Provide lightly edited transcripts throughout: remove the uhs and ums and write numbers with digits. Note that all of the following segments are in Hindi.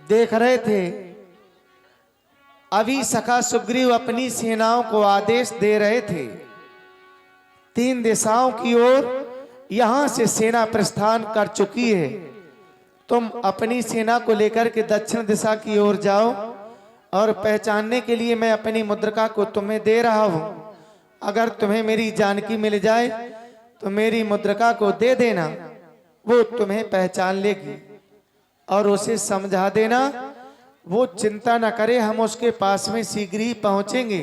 देख रहे थे, अभी सखा सुग्रीव अपनी सेनाओं को आदेश दे रहे थे। 3 दिशाओं की ओर यहां से सेना प्रस्थान कर चुकी है। तुम अपनी सेना को लेकर के दक्षिण दिशा की ओर जाओ और पहचानने के लिए मैं अपनी मुद्रिका को तुम्हें दे रहा हूं। अगर तुम्हें मेरी जानकी मिल जाए तो मेरी मुद्रिका को दे देना, वो तुम्हें पहचान लेगी और उसे समझा देना। वो चिंता न करे, हम उसके पास में शीघ्र ही पहुंचेंगे।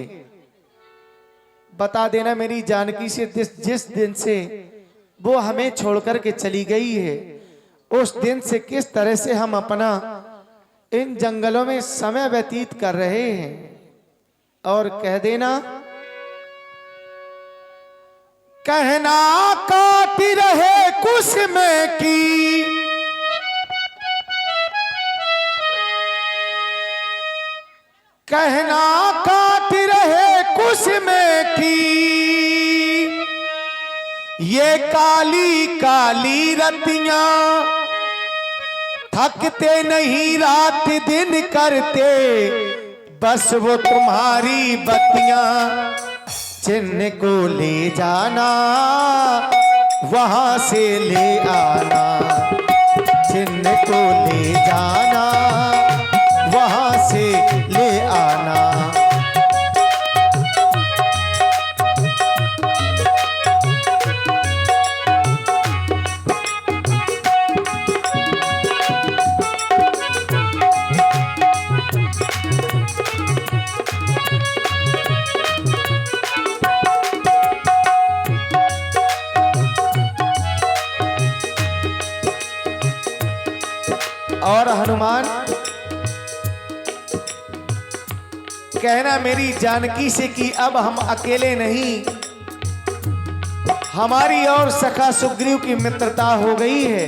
बता देना मेरी जानकी से जिस दिन से वो हमें छोड़कर के चली गई है, उस दिन से किस तरह से हम अपना इन जंगलों में समय व्यतीत कर रहे हैं। और कह देना, कहना काटी रहे कुश में की, कहना काटी रहे कुश में की, ये काली काली रतियां थकते नहीं रात दिन करते, बस वो तुम्हारी बत्तियां जिनको ले जाना वहां से ले आना, जिनको ले जाना वहां से ले आना। और हनुमान कहना मेरी जानकी से कि अब हम अकेले नहीं, हमारी और सखा सुग्रीव की मित्रता हो गई है।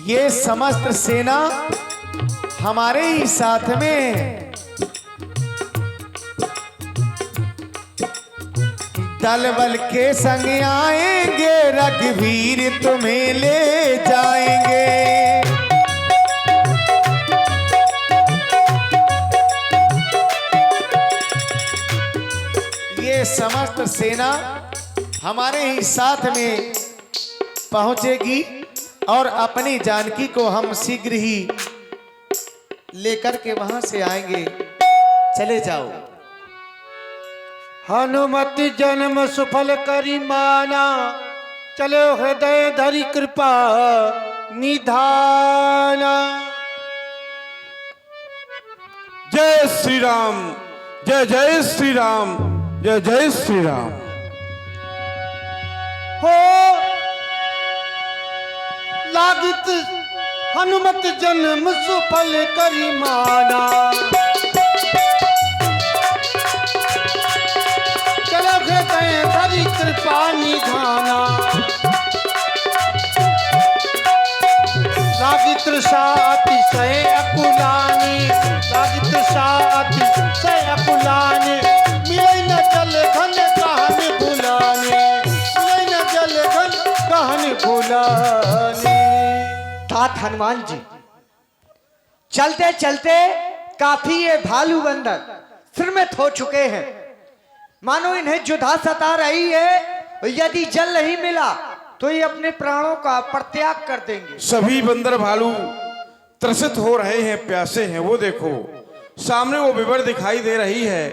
ये समस्त सेना हमारे ही साथ में है। दल बल के संग आएंगे, रघुवीर तुम्हें ले जाएंगे। समस्त सेना हमारे ही साथ में पहुंचेगी और अपनी जानकी को हम शीघ्र ही लेकर के वहां से आएंगे। चले जाओ। हनुमति जन्म सुफल करी माना, चलो हृदय धरि कृपा निधाना। जय श्री राम, जय जय श्री राम, जय जय श्री राम। हो लागित हनुमत जन्म सुफल करी माना, चलो हृदय धरि कृपा निधाना। लागित तृषा अतिशय अकुलानी, लागित तृषा अतिशय अकुलानी। मिलै न जल घन कहन भुलाने, मिलै न जल घन कहन भुलाने। तात हनुमान जी चलते चलते काफी ये भालू बंदर श्रमित हो चुके हैं। मानो इन्हें जुधा सता रही है। यदि जल नहीं मिला तो ये अपने प्राणों का परित्याग कर देंगे। सभी बंदर भालू त्रसित हो रहे हैं, प्यासे हैं। वो देखो सामने वो विवर दिखाई दे रही है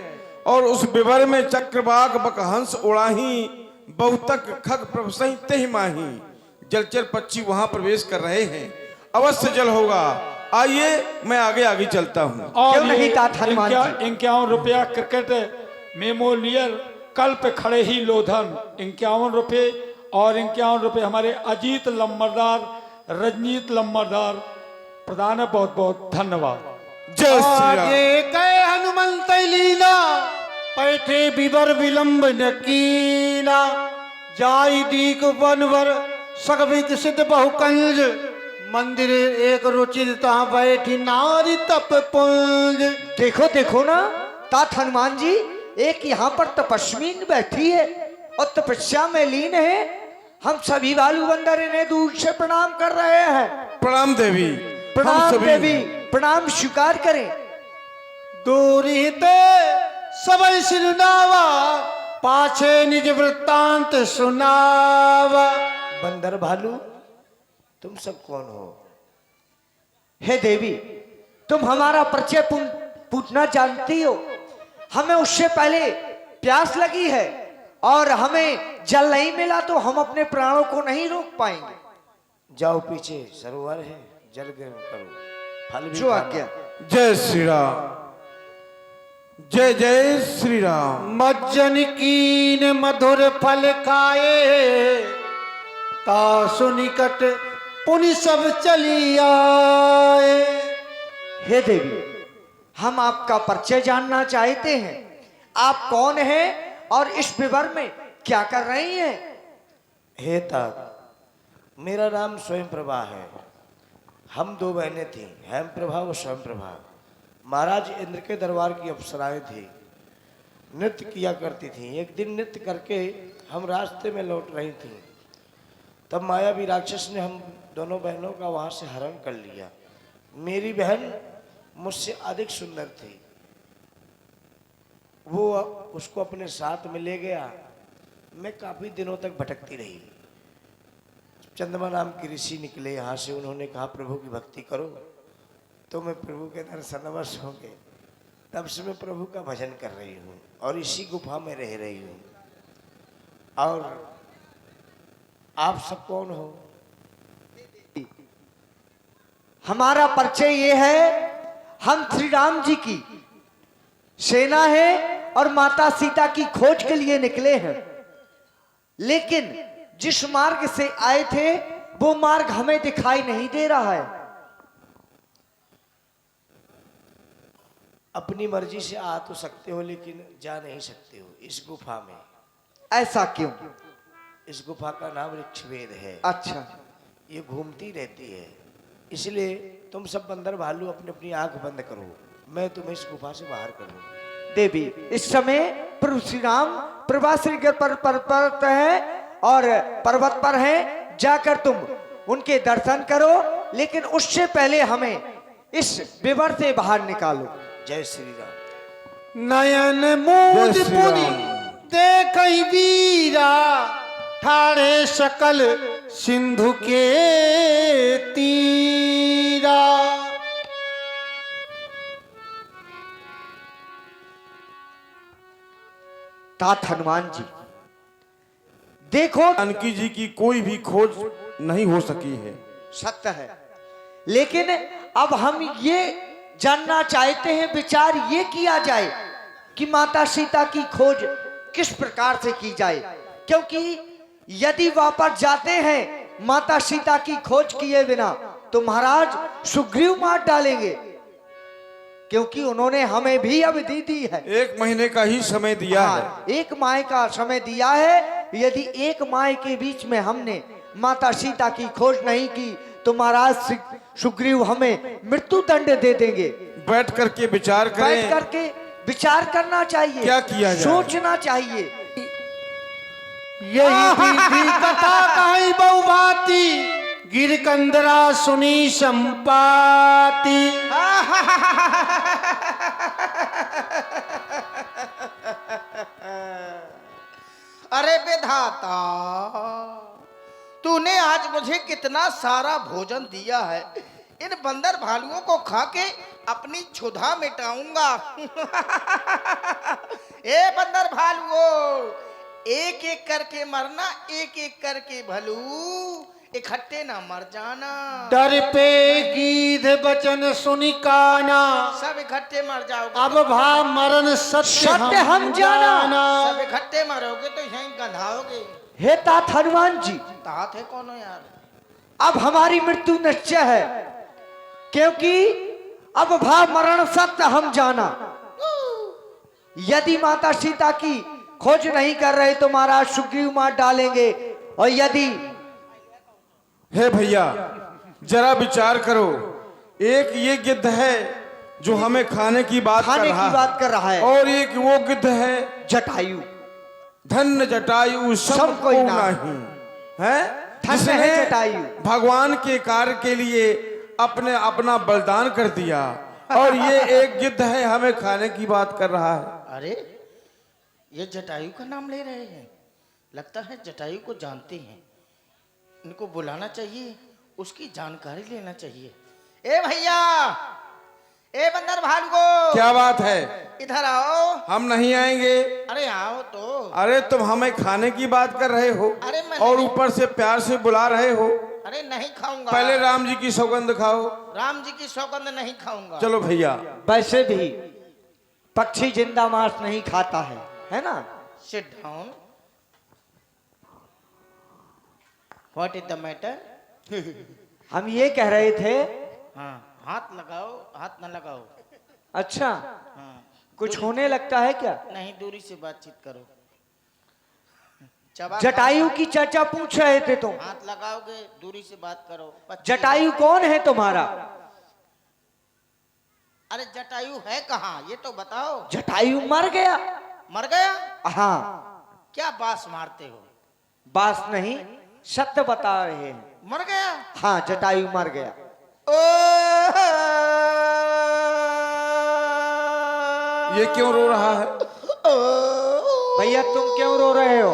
और उस विवर में चक्रवाक बकहंस उड़ाही, बहुतक खग प्रभसहि तेहि माही। जलचर पक्षी वहां प्रवेश कर रहे हैं। अवश्य जल होगा। आइए मैं आगे आगे चलता हूँ। क्यों नहीं तात हनुमान जी? 51 रुपया क्रिकेट मेमोरियल कल पे खड़े ही लोधन 51 रुपये और 51 रुपये हमारे अजीत लम्बरदार, रजनीत लम्बरदार प्रदान है। बहुत बहुत धन्यवाद। जय श्री राम। आगे गए हनुमंत लीला, पैठे बिबर विलंब न कीना। जाई दीक बनवर सगवित सिद्ध बहुकंज, मंदिर एक रुचिर तहाँ बैठी नारी तप पुंज। देखो देखो ना तात हनुमान जी, एक यहाँ पर तपस्विनी बैठी है और तपस्या में लीन है। हम सभी भालू बंदर इन्हें दूर से प्रणाम कर रहे हैं। प्रणाम देवी। प्रणाम देवी, प्रणाम स्वीकार करें। दूरी ते सबई सिरनावा, पाछे निज वृत्तांत सुनावा। बंदर भालू, तुम सब कौन हो? हे देवी, तुम हमारा परिचय पूछना जानती हो। हमें उससे पहले प्यास लगी है और हमें जल नहीं मिला तो हम अपने प्राणों को नहीं रोक पाएंगे। जाओ, पीछे सरोवर है, जल ग्रहण करो, फल भी जो खाना। आज्ञा। जय श्री राम, जय जय श्री राम। मज्जन कीन मधुर फल खाए, तासु निकट पुनि सब चली आए। हे देवी, हम आपका परिचय जानना चाहते हैं। आप कौन हैं और इस विवर में क्या कर रही हैं? हे तात, मेरा नाम स्वयं प्रभा है। हम दो बहनें थीं, हेम प्रभा और स्वयं प्रभा। महाराज इंद्र के दरबार की अप्सराएं थी, नृत्य किया करती थीं। एक दिन नृत्य करके हम रास्ते में लौट रही थीं, तब मायावी राक्षस ने हम दोनों बहनों का वहाँ से हरण कर लिया। मेरी बहन मुझसे अधिक सुंदर थी, वो उसको अपने साथ में ले गया। मैं काफ़ी दिनों तक भटकती रही। चंद्रमा नाम के ऋषि निकले यहाँ से, उन्होंने कहा प्रभु की भक्ति करो तो मैं प्रभु के दर्शनवश होंगे। तब से मैं प्रभु का भजन कर रही हूँ और इसी गुफा में रह रही हूँ। और आप सब कौन हो? हमारा परिचय ये है, हम श्री राम जी की सेना है और माता सीता की खोज के लिए निकले हैं। लेकिन जिस मार्ग से आए थे वो मार्ग हमें दिखाई नहीं दे रहा है। अपनी मर्जी से आ तो सकते हो लेकिन जा नहीं सकते हो इस गुफा में। ऐसा क्यों? इस गुफा का नाम ऋक्षवेद है। अच्छा, ये घूमती रहती है, इसलिए तुम सब बंदर भालू अपनी अपनी आंख बंद करो, मैं तुम्हें इस गुफा से बाहर करूंगा। देवी, इस समय प्रभु श्री राम प्रभाश्री के पर्वत है और पर्वत पर हैं, जाकर तुम उनके दर्शन करो, लेकिन उससे पहले हमें इस विवर से बाहर निकालो। जय श्री राम। नयन मूद जय श्री पुनि राम। देखई वीरा, ठाड़े सकल सिंधु के तीरा। तात हनुमान जी, देखो जानकी जी की कोई भी खोज नहीं हो सकी है। सत्य है, लेकिन अब हम ये जानना चाहते हैं, विचार ये किया जाए कि माता सीता की खोज किस प्रकार से की जाए। क्योंकि यदि वापस जाते हैं माता सीता की खोज किए बिना तो महाराज सुग्रीव मार डालेंगे, क्योंकि उन्होंने हमें भी अवधि दी है। 1 महीने का ही समय दिया है। हाँ, 1 माह का समय दिया है। यदि 1 माह के बीच में हमने माता सीता की खोज नहीं की तो महाराज सुग्रीव हमें मृत्यु दंड दे देंगे। बैठ करके विचार बैठ करें, करके विचार करना चाहिए, क्या किया जाए? सोचना चाहिए। यही दीदी कथा कहीं बहुबाती, गिर कंदरा सुनी संपाती। अरे विधाता, तूने आज मुझे कितना सारा भोजन दिया है। इन बंदर भालुओं को खा के अपनी क्षुधा मिटाऊंगा। ए बंदर भालुओं, एक एक करके मरना, एक एक करके भलू, इकट्ठे ना मर जाना। डर पे गीध बचन सुनी काना, सब इकट्ठे मर जाओगे। अब भा मरण सत्य हम जाना। सब इकट्ठे मरोगे तो यहीं गंधाओगे। हे तात हनुमान जी, तात है कौन हो यार? अब हमारी मृत्यु निश्चय है, क्योंकि अब भा मरण सत्य हम जाना। यदि माता सीता की खोज नहीं कर रहे तो महाराज सुग्रीव मार डालेंगे। और यदि हे भैया जरा विचार करो, एक ये गिद्ध है जो हमें खाने की बात खाने कर रहा की बात कर रहा है, और एक वो गिद्ध है जटायु, धन्य जटायु सब सब कोई कोई नहीं है, धन्य है जटायु। भगवान के कार्य के लिए अपने अपना बलिदान कर दिया, और ये एक गिद्ध है हमें खाने की बात कर रहा है। अरे ये जटायु का नाम ले रहे हैं, लगता है जटायु को जानते हैं। इनको बुलाना चाहिए, उसकी जानकारी लेना चाहिए। ए भैया, ए बंदर भालू को, क्या बात है? इधर आओ। हम नहीं आएंगे। अरे आओ तो। अरे तुम हमें खाने की बात कर रहे हो अरे मैं और नहीं- ऊपर से प्यार से बुला रहे हो। अरे नहीं खाऊंगा। पहले राम जी की सौगंध खाओ। राम जी की सौगंध नहीं खाऊंगा। चलो भैया। वैसे भी पक्षी जिंदा मांस नहीं खाता है ना? Sit down. What is the matter? हम ये कह रहे थे। हाँ, हाथ लगाओ, हाथ न लगाओ। अच्छा, हाँ, कुछ होने लगता है क्या? नहीं, दूरी से बातचीत करो। चबा जटायु की चर्चा पूछ रहे थे तुम। हाथ लगाओगे, दूरी से बात करो। जटायु कौन है तुम्हारा? अरे जटायु है कहाँ, ये तो बताओ। जटायु मर गया। मर गया? हाँ। क्या बास मारते हो? बात नहीं, सत्य बता रहे हैं। मर गया? हाँ, जटायु मर गया। ये क्यों रो रहा है? भैया तुम क्यों रो रहे हो?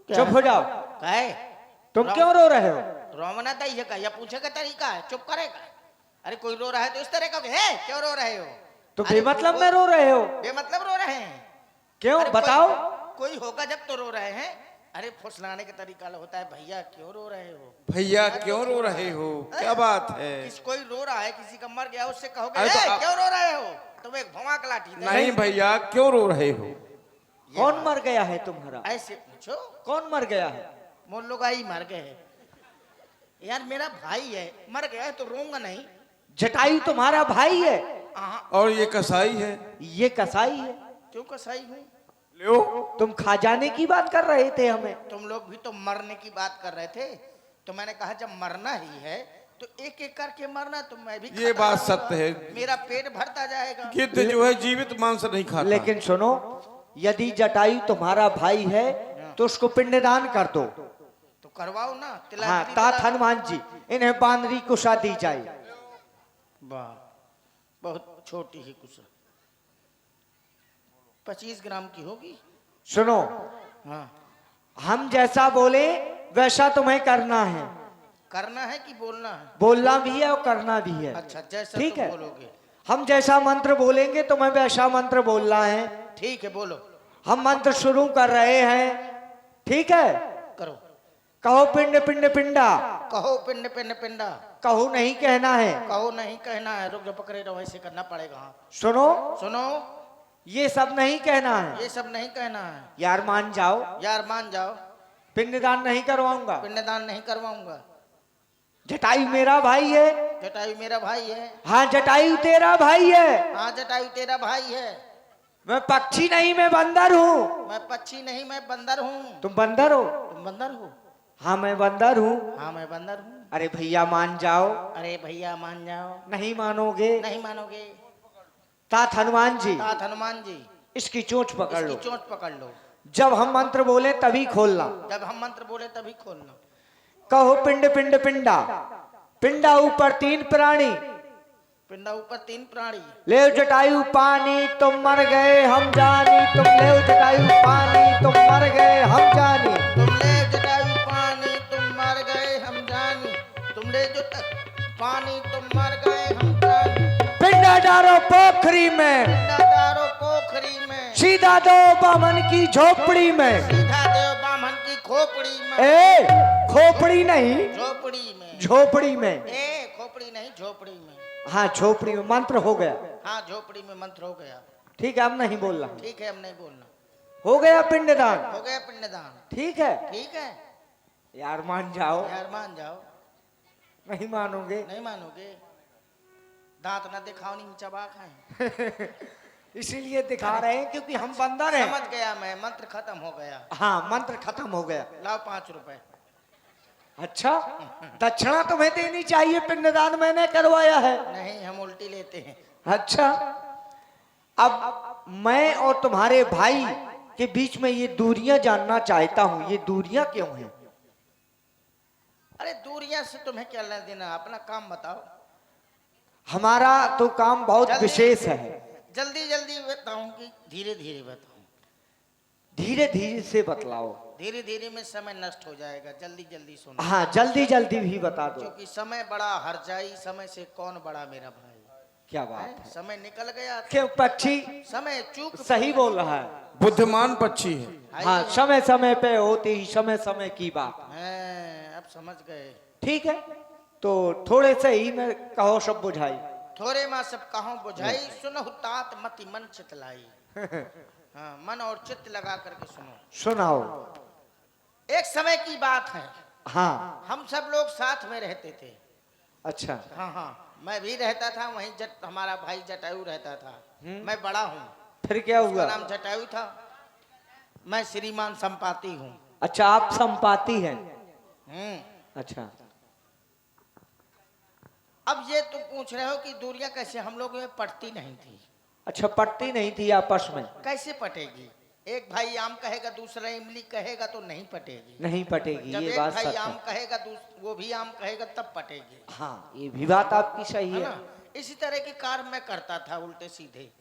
चुप हो जाओ। कहे तुम क्यों रो रहे हो? रोमना दही का या पूछे का तरीका है, चुप करेगा। अरे कोई रो रहा है तो इस तरह का है, क्यों रो रहे हो? तो बेमतलब में रो रहे हो? बेमतलब रो रहे हैं? क्यों अरे बताओ। कोई होगा जब तो रो रहे हैं। अरे फुसलाने का तरीका होता है। भैया क्यों रो रहे हो? भैया क्यों रो रहे हो? क्या बात है? कोई रो रहा है, किसी का मर गया, उससे कहोगे अरे तो क्यों रो रहे हो? तुम एक भौवा का लाठी दे। नहीं भैया, क्यों रो रहे हो? कौन मर गया है तुम्हारा? ऐसे पूछो। कौन मर गया है? मोल लोग आई मर गए हैं। यार मेरा भाई है, मर गया है तो रोऊंगा नहीं। जटायु तुम्हारा भाई है? और ये कसाई है। ये कसाई है। क्यों कसाई हूँ? लो, तुम खा जाने की बात कर रहे थे हमें। तुम लोग भी तो मरने की बात कर रहे थे, तो मैंने कहा जब मरना ही है तो एक एक करके मरना, तो मैं भी ये खाता बात रहूंगा। सत्य है। मेरा पेट भरता जाएगा। गिद्ध जो है जीवित मांस नहीं खाता। लेकिन सुनो, यदि जटायु तुम्हारा भाई है तो उसको पिंडदान कर दो। तो करवाओ ना। हाँ, तात हनुमान जी, इन्हें बांदरी कुशा दी जाए। वाह, बहुत छोटी ही कुछ 25 ग्राम की होगी। सुनो, हाँ, हम जैसा बोले वैसा तुम्हें करना है। करना है कि बोलना है? बोलना भी है और करना भी है। अच्छा, जैसा ठीक तुम है। बोलोगे। हम जैसा मंत्र बोलेंगे तुम्हें वैसा मंत्र बोलना है। ठीक है, बोलो। हम मंत्र शुरू कर रहे हैं, ठीक है? करो। कहो पिंड पिंड पिंडा। कहो पिंड पिंड पिंडा। कहो नहीं कहना है। कहो नहीं कहना है। रुक जो पकड़े रहो, ऐसे करना पड़ेगा। हाँ, सुनो, सुनो, ये सब नहीं कहना है। ये सब नहीं कहना है। यार मान जाओ, यार मान जाओ। पिंडदान नहीं करवाऊंगा। पिंडदान नहीं करवाऊंगा। जटायु मेरा भाई है। जटायु मेरा भाई है। हाँ, जटायु तेरा भाई है। हाँ, जटायु तेरा भाई है। मैं पक्षी नहीं, मैं बंदर हूँ। मैं पक्षी नहीं, मैं बंदर हूँ। तुम बंदर हो? तुम बंदर हो? हाँ, मैं बंदर हूँ। हाँ, मैं बंदर हूँ। अरे भैया मान जाओ। अरे भैया मान जाओ। नहीं मानोगे? नहीं मानोगे? तात हनुमान जी, तात हनुमान जी, इसकी चोंच पकड़ इसकी लो। चोट पकड़ लो। जब हम मंत्र बोले तभी खोलना। जब हम मंत्र बोले तभी खोलना। कहो पिंड पिंड पिंडा। पिंडा ऊपर 3 प्राणी। पिंडा ऊपर 3 प्राणी। ले जटायु पानी तुम मर गए हम जानी। तुम ले जटायु पानी तुम मर गए हम जानी। तुम ले जटायु पानी तुम मर गए हम जानी। तुम ले जो पानी तुम मर गए हम जानी। पिंडा डारो पोखरी में। पिंडा डारो पोखरी में। सीधा दो बामन की झोपड़ी में। सीधा देव बामन की खोपड़ी में। ए, खोपड़ी नहीं, झोपड़ी में। झोपड़ी में। ए, खोपड़ी नहीं, झोपड़ी में। हाँ, झोपड़ी में। मंत्र हो गया। हाँ, झोपड़ी में मंत्र हो गया। ठीक है, अब नहीं बोलना। ठीक है, अब नहीं बोलना। हो गया पिंडदान। हो गया पिंडदान। ठीक है ठीक है, यार, मान जाओ। यार मान जाओ। नहीं मानोगे? नहीं मानोगे? दांत ना दिखाओ, नहीं चबा खाएं। इसीलिए दिखा रहे हैं क्योंकि हम बंदर हैं। समझ गया मैं, मंत्र खत्म हो गया। हाँ, मंत्र खत्म हो गया। लाओ 5 रुपए। अच्छा, दक्षिणा तुम्हें देनी चाहिए, पिंडदान मैंने करवाया है। नहीं, हम उल्टी लेते हैं। अच्छा, अब मैं और तुम्हारे भाई के बीच में ये दूरियां जानना चाहता हूं। ये दूरियां क्यों हैं? अरे दूरियां से तुम्हें क्या लेना देना, अपना काम बताओ। हमारा तो काम बहुत जल्दी- विशेष है। जल्दी जल्दी बताऊं कि धीरे धीरे बताऊं? धीरे धीरे से बतलाओ। धीरे धीरे में समय नष्ट हो जाएगा, जल्दी जल्दी सुनो। हाँ, जल्दी जल्दी भी बता दो। क्योंकि समय बड़ा हरजाई, समय से कौन बड़ा मेरा भाई। क्या बात है। समय निकल गया, क्यों पक्षी समय चूक सही बोल रहा है। बुद्धिमान पक्षी है। हाँ, समय समय पे होती ही समय समय की बात। हैं, अब समझ गए। ठीक है, तो थोड़े से ही में कहो सब बुझाई। थोड़े माँ सब कहो बुझाई, सुनहु तात मति मन चितलाई। हाँ, मन और चित्त लगा करके सुनो। सुनाओ। एक समय की बात है, हाँ। हम सब लोग साथ में रहते थे। अच्छा। हाँ हाँ, मैं भी रहता था वहीं, हमारा भाई जटायु रहता था। मैं बड़ा हूँ, फिर क्या उसका हुआ? नाम जटायु था, मैं श्रीमान संपाति हूँ। अच्छा, आप संपाति हैं। अच्छा। अब ये तुम पूछ रहे हो कि दूरियां कैसे, हम लोगों में पटती नहीं थी। अच्छा, पटती नहीं थी आपस में? कैसे पटेगी? एक भाई आम कहेगा, दूसरा इमली कहेगा तो नहीं पटेगी। नहीं पटेगी, जब ये एक बात भाई सच आम है। कहेगा, वो भी आम कहेगा, तब पटेगी। हाँ, ये भी बात आपकी सही है है। ना? इसी तरह के कार्य मैं करता था उल्टे सीधे।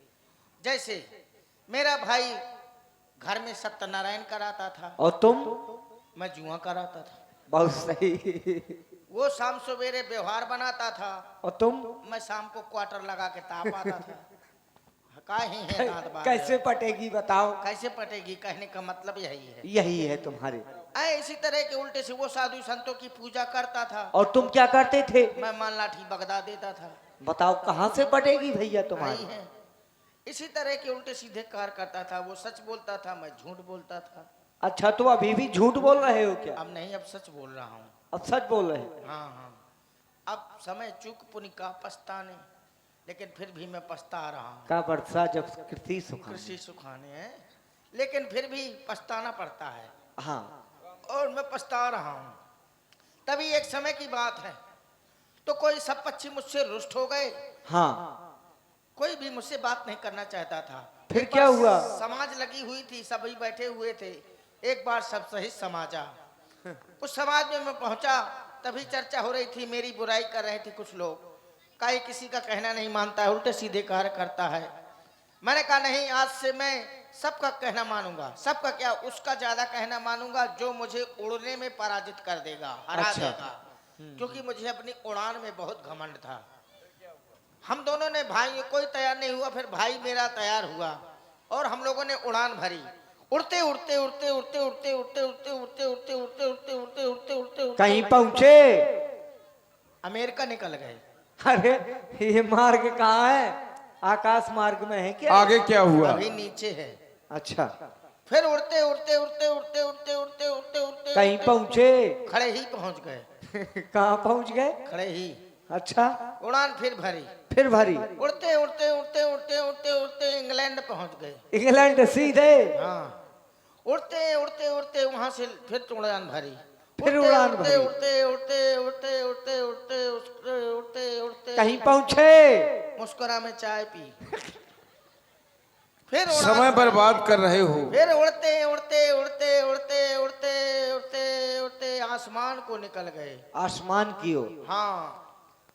जैसे मेरा भाई घर में सत्यनारायण कराता था और तुम? मैं जुआ कराता था। बहुत सही। वो शाम सवेरे व्यवहार बनाता था और तुम? मैं शाम को क्वार्टर लगा के ताप आता था। काहे है दांत बाहर कैसे है। पटेगी बताओ? कैसे पटेगी, कहने का मतलब यही है। यही है तुम्हारे। इसी तरह के उल्टे से वो साधु संतों की पूजा करता था, और तुम क्या करते थे? मैं मान लाठी बगदा देता था। बताओ, कहाँ से पटेगी भैया आई तुम्हारी? है। इसी तरह के उल्टे सीधे कार्य करता था। वो सच बोलता था, मैं झूठ बोलता था। अच्छा, तो अभी भी झूठ बोल रहे हो क्या? अब नहीं, अब सच बोल रहा हूँ। अब सच बोल रहे हो? हाँ हाँ, अब समय चूक पुनि का पछताने, लेकिन फिर भी मैं पछता रहा हूँ। का वर्षा जब कृषि सुखाने। कृषि सुखाने हैं, लेकिन फिर भी पछताना पड़ता है। हाँ। और मैं पछता रहा हूँ। तभी एक समय की बात है, तो कोई सब पक्षी मुझसे रुष्ट हो गए। हाँ। कोई भी मुझसे बात नहीं करना चाहता था। फिर एक क्या बार हुआ? समाज लगी हुई थी, सभी बैठे हुए थे। एक बार सब सहित समाजा। उस समाज में मैं पहुंचा, तभी चर्चा हो रही थी, मेरी बुराई कर रहे थे कुछ लोग। काहे किसी का कहना नहीं मानता है, उल्टे सीधे कार्य करता है। मैंने कहा नहीं, आज से मैं सबका कहना मानूंगा। सबका क्या, उसका ज्यादा कहना मानूंगा जो मुझे उड़ने में पराजित कर देगा, हरा अच्छा। देगा। क्योंकि मुझे अपनी उड़ान में बहुत घमंड था। हम दोनों ने, भाई कोई तैयार नहीं हुआ, फिर भाई मेरा तैयार हुआ और हम लोगों ने उड़ान भरी। उड़ते उड़ते उड़ते उड़ते उड़ते उड़ते उड़ते उड़ते उड़ते उड़ते उड़ते उड़ते उड़ते उड़ते कहीं पहुंचे? अमेरिका निकल गए। अरे, ये मार्ग कहाँ है? आकाश मार्ग में है क्या? आगे क्या हुआ? अभी नीचे है। अच्छा। फिर उड़ते उड़ते उड़ते उड़ते उड़ते उड़ते उड़ते उड़ते कहीं पहुंचे? खड़े ही पहुंच गए। कहाँ पहुंच गए? खड़े ही। अच्छा, उड़ान फिर भरी। फिर भरी। उड़ते उड़ते उड़ते उड़ते उड़ते उड़ते इंग्लैंड पहुंच गए। इंग्लैंड सीधे? हाँ। उड़ते उड़ते उड़ते वहां से फिर उड़ान भरी। फिर उड़ते, उड़ान उड़ते, भरी। उड़ते उड़ते उड़ते उड़ते उड़ते उड़ते उड़ते उड़ते कहीं पहुंचे? मुस्कुरा में चाय पी। फिर उड़ान समय भरी। बर्बाद कर रहे हो। फिर उड़ते उड़ते उड़ते उड़ते उड़ते उड़ते उड़ते आसमान को निकल गए। आसमान की ओर। हाँ,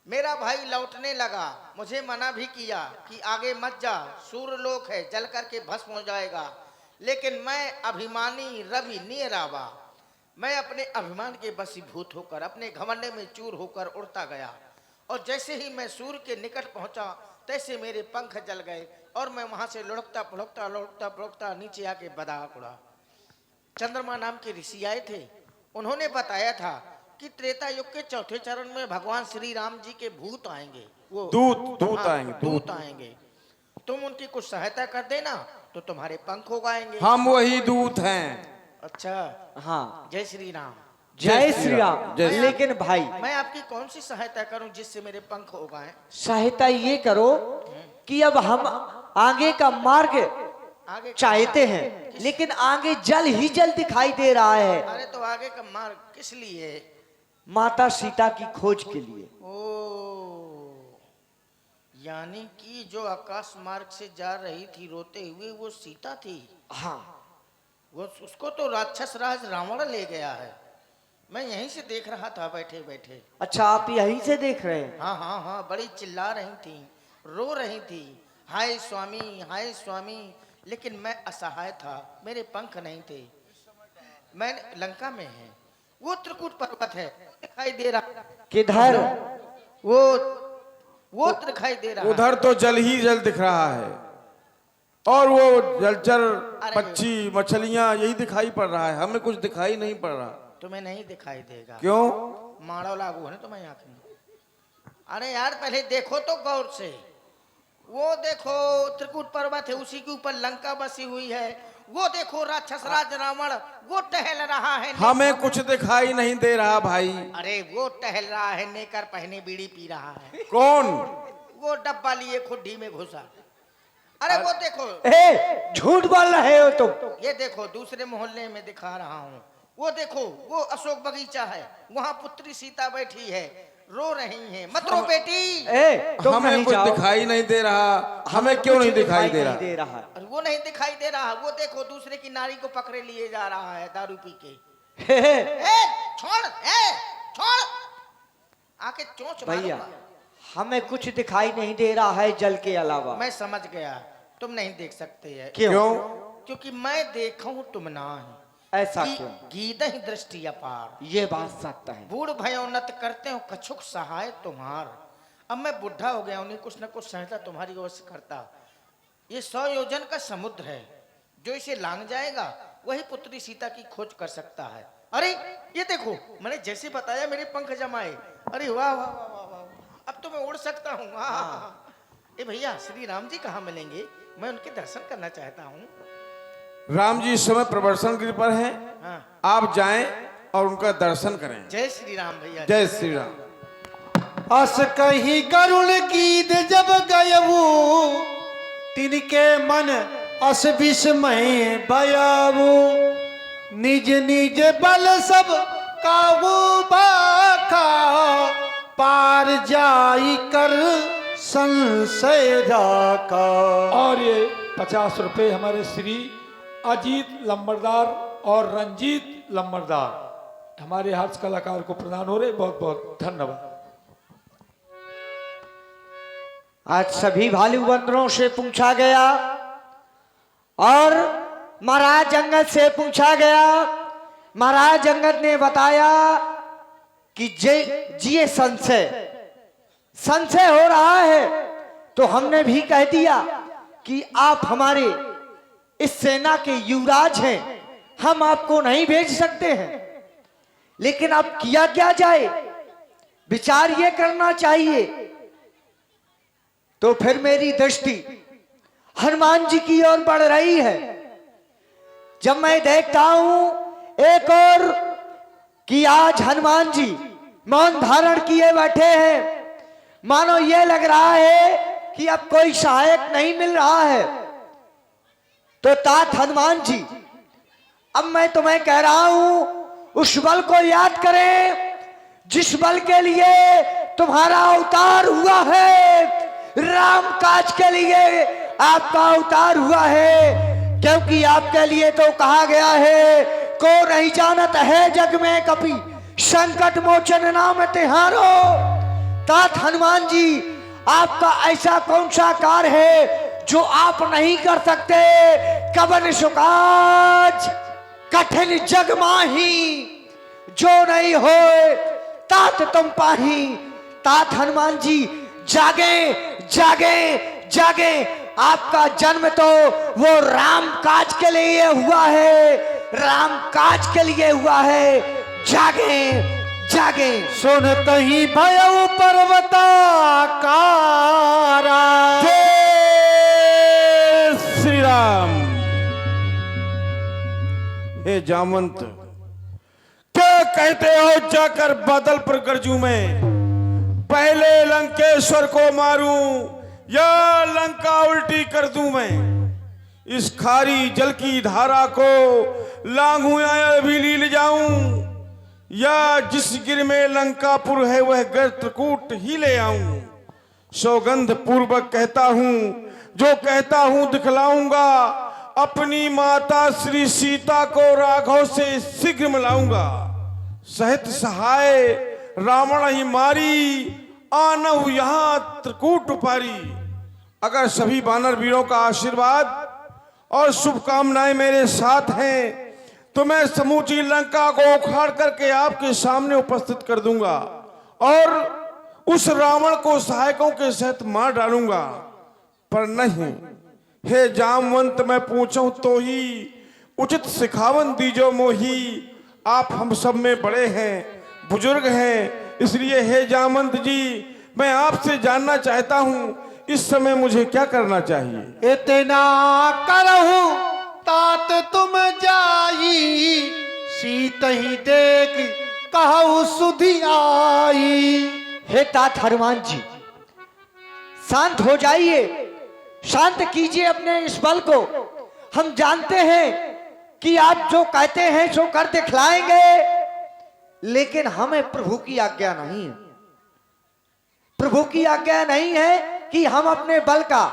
मेरा भाई लौटने लगा। मुझे मना भी किया कि आगे मत जा, सूर्यलोक है, जल करके भस्म हो जाएगा। लेकिन मैं अभिमानी रवि नियरावा, मैं अपने अभिमान के वशीभूत होकर, अपने घमंड में चूर होकर उड़ता गया। और जैसे ही मैं सूर्य के निकट पहुंचा, तैसे मेरे पंख जल गए और मैं वहां से लुढ़कता पुढ़कता लुढ़कता पुढ़कता नीचे आके बदाक उड़ा। चंद्रमा नाम के ऋषि आए थे। उन्होंने बताया था कि त्रेता युग के चौथे चरण में भगवान श्री राम जी के भूत आएंगे। वो दूत हाँ, आएंगे, दूत आएंगे। तुम उनकी कुछ सहायता कर देना तो तुम्हारे पंख उगाएंगे। हम वही दूत हैं। अच्छा, हाँ। जय श्री राम। जय श्री राम। जय श्री- लेकिन भाई, मैं आपकी कौन सी सहायता करूं जिससे मेरे पंख उगाएं? सहायता ये करो कि अब हम आगे का मार्ग आगे चाहते हैं, लेकिन आगे जल ही जल दिखाई दे रहा है। अरे तो आगे का मार्ग किस लिए? माता सीता की खोज के लिए। ओ, यानी कि जो आकाश मार्ग से जा रही थी रोते हुए, वो सीता थी। हाँ। वो, उसको तो राक्षस राज रावण ले गया है। मैं यहीं से देख रहा था बैठे बैठे। अच्छा, आप यहीं से देख रहे हैं? हाँ हाँ हाँ, बड़ी चिल्ला रही थी, रो रही थी, हाय स्वामी। लेकिन मैं असहाय था, मेरे पंख नहीं थे। मैं लंका में है, वो त्रिकूट पर्वत है दिखाई दे रहा। किधर? वो दिखाई दे रहा। उधर तो जल ही जल दिख रहा है, और वो जलचर अरे पक्षी मछलियां यही दिखाई पड़ रहा है, हमें कुछ दिखाई नहीं पड़ रहा। तुम्हें नहीं दिखाई देगा। क्यों? माड़ो लागू है ना तुम्हें आंख में। अरे यार पहले देखो तो गौर से, वो देखो त्रिकूट पर्वत है, उसी के ऊपर लंका बसी हुई है। वो देखो राक्षस राज रावण वो टहल रहा है। हमें कुछ दिखाई नहीं दे रहा भाई। अरे वो टहल रहा है, नेकर पहने बीड़ी पी रहा है। कौन? वो डब्बा लिए खुड्डी में घुसा। अरे वो देखो। झूठ बोल रहे हो तुम। ये देखो दूसरे मोहल्ले में दिखा रहा हूँ। वो देखो वो अशोक बगीचा है, वहाँ पुत्री सीता बैठी है, रो रही है। मत रो बेटी। तुम हमें नहीं कुछ जाओ। दिखाई नहीं दे रहा। हमें क्यों नहीं दिखाई दे रहा? और वो नहीं दिखाई दे रहा। वो देखो दूसरे की नारी को पकड़े लिए जा रहा है दारू पी के। छोड़ आके चोंच भैया, मारूंगा। हमें कुछ दिखाई नहीं दे रहा है जल के अलावा। मैं समझ गया, तुम नहीं देख सकते है। क्यों? क्योंकि मैं देखा हूँ तुम ना है। ऐसा क्यों? गीत ही दृष्टि अपार, ये बात सत्य है। बूढ़ भयोन्नत करते हो कछुक सहाय तुम्हार। अब मैं बुढ़ा हो गया, उन्हें कुछ न कुछ सहायता तुम्हारी ओर से करता। ये 100 योजन का समुद्र है, जो इसे लांग जाएगा वही पुत्री सीता की खोज कर सकता है। अरे ये देखो, मैंने जैसे बताया मेरे पंख जमाए। अरे वाह वाह वाह वाह वाह, अब तो मैं उड़ सकता हूँ। ए भैया, श्री राम जी कहाँ मिलेंगे? मैं उनके दर्शन करना चाहता हूँ। राम जी इस समय प्रवर्तन गिरी पर हैं। हाँ। आप जाएं और उनका दर्शन करें। जय श्री राम भैया। जय श्री राम। अस कही करुण गीत जब गयबू, तिनके मन अस विस्मय बयाबू। निज निज बल सब काबू बाखा, पार जाई कर संशय राखा। और ये 50 रुपए हमारे श्री अजीत लंबरदार और रंजीत लंबरदार हमारे हास्य कलाकार को प्रदान हो रहे। बहुत बहुत धन्यवाद। आज सभी भालू बंदरों से पूछा गया और महाराज जंगत से पूछा गया। महाराज जंगत ने बताया कि ये संशय हो रहा है, तो हमने भी कह दिया कि आप हमारे इस सेना के युवराज हैं, हम आपको नहीं भेज सकते हैं। लेकिन अब किया क्या जाए, विचार ये करना चाहिए। तो फिर मेरी दृष्टि हनुमान जी की ओर बढ़ रही है। जब मैं देखता हूं एक और कि आज हनुमान जी मौन धारण किए बैठे हैं, मानो ये लग रहा है कि अब कोई सहायक नहीं मिल रहा है। तो तात हनुमान जी, अब मैं तुम्हें कह रहा हूं उस बल को याद करें जिस बल के लिए तुम्हारा अवतार हुआ है। राम काज के लिए आपका अवतार हुआ है, क्योंकि आपके लिए तो कहा गया है को नहीं जानत है जग में कभी संकट मोचन नाम तिहारो। तात हनुमान जी, आपका ऐसा कौन सा कार्य है जो आप नहीं कर सकते? कबन सुकाज कठिन जग माही, जो नहीं होए तात तुम पाही। तात हनुमान जी, जागे जागे जागे। आपका जन्म तो वो राम काज के लिए हुआ है, राम काज के लिए हुआ है। जागे जागे। सुन कहीं भयउ पर्वताकारा, जय श्री राम। हे जामंत, क्या कहते हो जाकर बादल पर गरजू में? पहले लंकेश्वर को मारूं या लंका उल्टी कर दूं मैं? इस खारी जल की धारा को लांघूं या अभी लील जाऊं, या जिस गिर में लंकापुर है वह गर्त्रकूट ही ले आऊं? सौगंध पूर्वक कहता हूं, जो कहता हूं दिखलाऊंगा। अपनी माता श्री सीता को राघव से शीघ्र मिलाऊंगा। सहित सहाय रावण ही मारी, आनहु यहाँ त्रिकूट उपारी। अगर सभी वानर वीरों का आशीर्वाद और शुभकामनाएं मेरे साथ हैं तो मैं समूची लंका को उखाड़ करके आपके सामने उपस्थित कर दूंगा और उस रावण को सहायकों के सहित मार डालूंगा। पर नहीं, हे जामवंत, मैं पूछूं तो ही उचित सिखावन दीजो मोही। आप हम सब में बड़े हैं, बुजुर्ग हैं, इसलिए हे जामवंत जी, मैं आपसे जानना चाहता हूं इस समय मुझे क्या करना चाहिए। इतना करहूं तात तुम जाई, सीत ही देख कहू सुधि आई। हे तात हनुमान जी, शांत हो जाइए, शांत कीजिए अपने इस बल को। हम जानते हैं कि आप जो कहते हैं सो कर दिखलाएंगे, लेकिन हमें प्रभु की आज्ञा नहीं है। प्रभु की आज्ञा नहीं है कि हम अपने बल का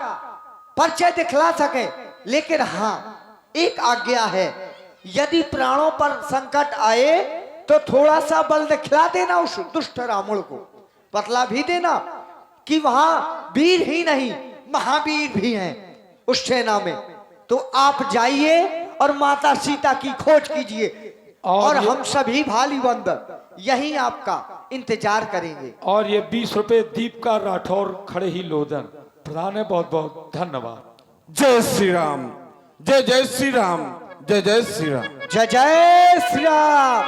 परिचय दिखला सकें, लेकिन हाँ एक आज्ञा है, यदि प्राणों पर संकट आए तो थोड़ा सा बल दिखला देना उस दुष्ट रावण को, बतला भी देना कि वहां वीर ही नहीं महावीर भी हैं उस सेना में। तो आप जाइए और माता सीता की खोज कीजिए और हम सभी भाली बंदर यही आपका इंतजार करेंगे। और ये 20 रुपए दीप का राठौर खड़े ही लोधन प्रधान है, बहुत बहुत धन्यवाद। जय श्री राम, जय जय श्री राम, जय जय श्री राम, जय जय श्री राम।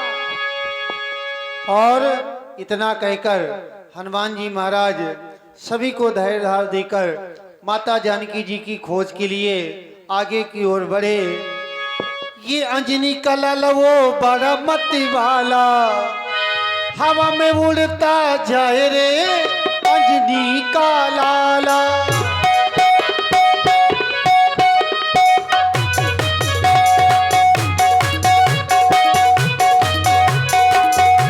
और इतना कहकर हनुमान जी महाराज सभी को धैर्य धार देकर माता जानकी जी की खोज के लिए आगे की ओर बढ़े। ये अंजनी का लाला वो बड़ा मती वाला, हवा में उड़ता जाए रे अंजनी का लाला।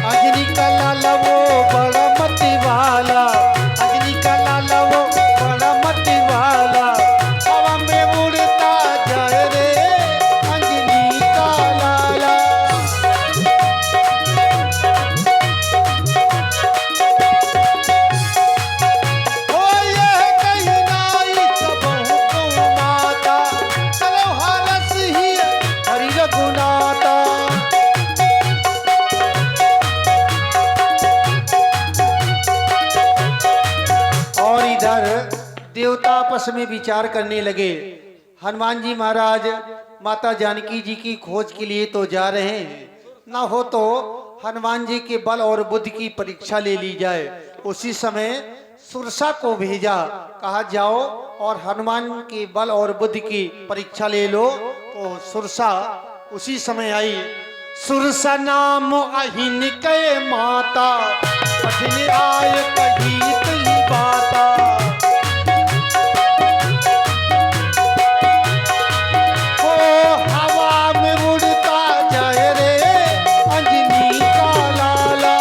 अंजनी का लाला वो बड़ा मती वाला, अंजनी का लाला वो बड़ा मती वाला, हवा में उड़ता जाए रे अंजनी का लाला। ओ ये कहीं नाई सबहु को माता, चलो हालस ही हरि रघुनाथा। और इधर देवता आपस में विचार करने लगे। हनुमान जी महाराज माता जानकी जी की खोज के लिए तो जा रहे हैं, ना हो तो हनुमान जी के बल और बुद्धि की परीक्षा ले ली जाए। उसी समय सुरसा को भेजा, कहा जाओ और हनुमान के बल और बुद्धि की परीक्षा ले लो। तो सुरसा उसी समय आई। सुरसा नाम अहिन के माता, कठिन आय कही तुही बाता। ओ हवा में उड़ता जाए रे अंजनी का लाला।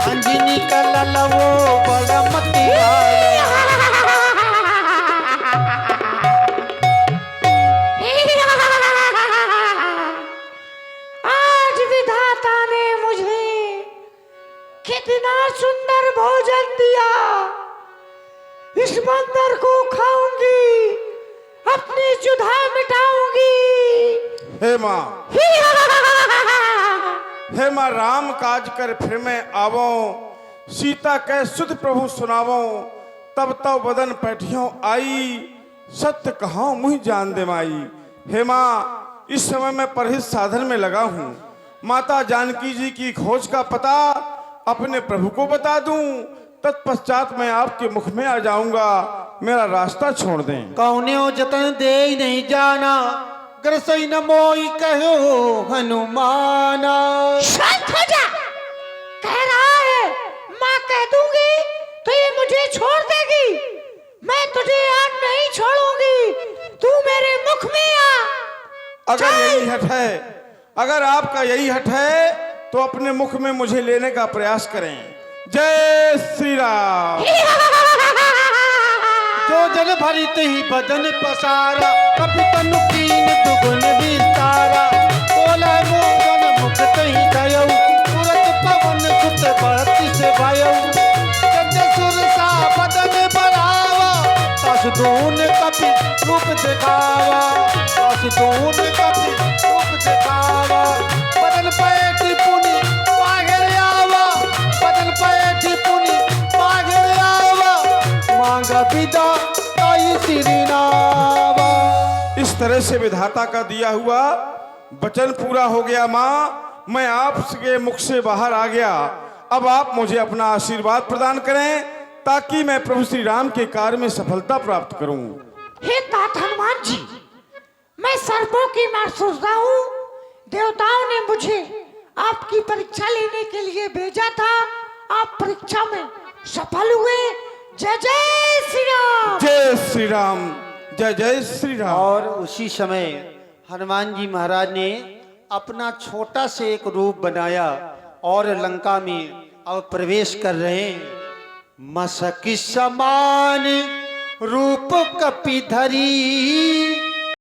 अंजनी का लाला वो बड़ा मती वाला। आज विधाता ने मुझे कितना सुंदर भोजन दिया, इस बंदर को खाऊंगी, अपनी जुधा मिटाऊंगी। हे माँ, हे माँ, राम काज कर फिर मैं आवो, सीता कै सुध प्रभु सुनावो। तब तब बदन पैठियों आई, सत्य कहां मुँह जान दे माई। हे माँ, इस समय मैं परहित साधन में लगा हूँ। माता जानकी जी की खोज का पता अपने प्रभु को बता दूं, तत्पश्चात मैं आपके मुख में आ जाऊंगा। मेरा रास्ता छोड़ दें। कौन्यो जतन दे नहीं जाना, ग्रसई न मोई कहो हनुमाना। शांत हो जा, कह रहा है माँ कह दूंगी तो ये मुझे छोड़ देगी, मैं तुझे आज नहीं छोड़ूंगी, तू मेरे मुख में आ। अगर यही हट है, अगर आपका यही हट है तो अपने मुख में मुझे लेने का प्रयास करें। जय श्री राम, जो जन भरित ही बदन पसारा, कपि तनु कीन दुगुन विस्तारा। बोले मोगन मुक्त ही दयऊ, तुरत पवन सुत बरति से भयऊ। जज सुरसा बदन बढ़ावा, तस दून कपि रूप दिखावा, तस दून कपि रूप दिखावा। बदन पैठी पुनि पागे आवा, बदन पैठी पुनि पागे आवा। मांगा विदा ताई सिरिनावा। इस तरह से विधाता का दिया हुआ वचन पूरा हो गया। माँ, मैं आपके मुख से बाहर आ गया। अब आप मुझे अपना आशीर्वाद प्रदान करें ताकि मैं प्रभु श्री राम के कार्य में सफलता प्राप्त करूं। हे तात हनुमान जी, मैं सर्पों की मार सुरता हूँ। देवताओं ने मुझे आपकी परीक्षा लेने के लिए भेजा था। आप परीक्षा में सफल हुए। जय जय श्री राम। जय श्री राम, जय जय श्री राम। और उसी समय हनुमान जी महाराज ने अपना छोटा से एक रूप बनाया और लंका में अब प्रवेश कर रहे हैं। मसकी समान रूप कपि धरी,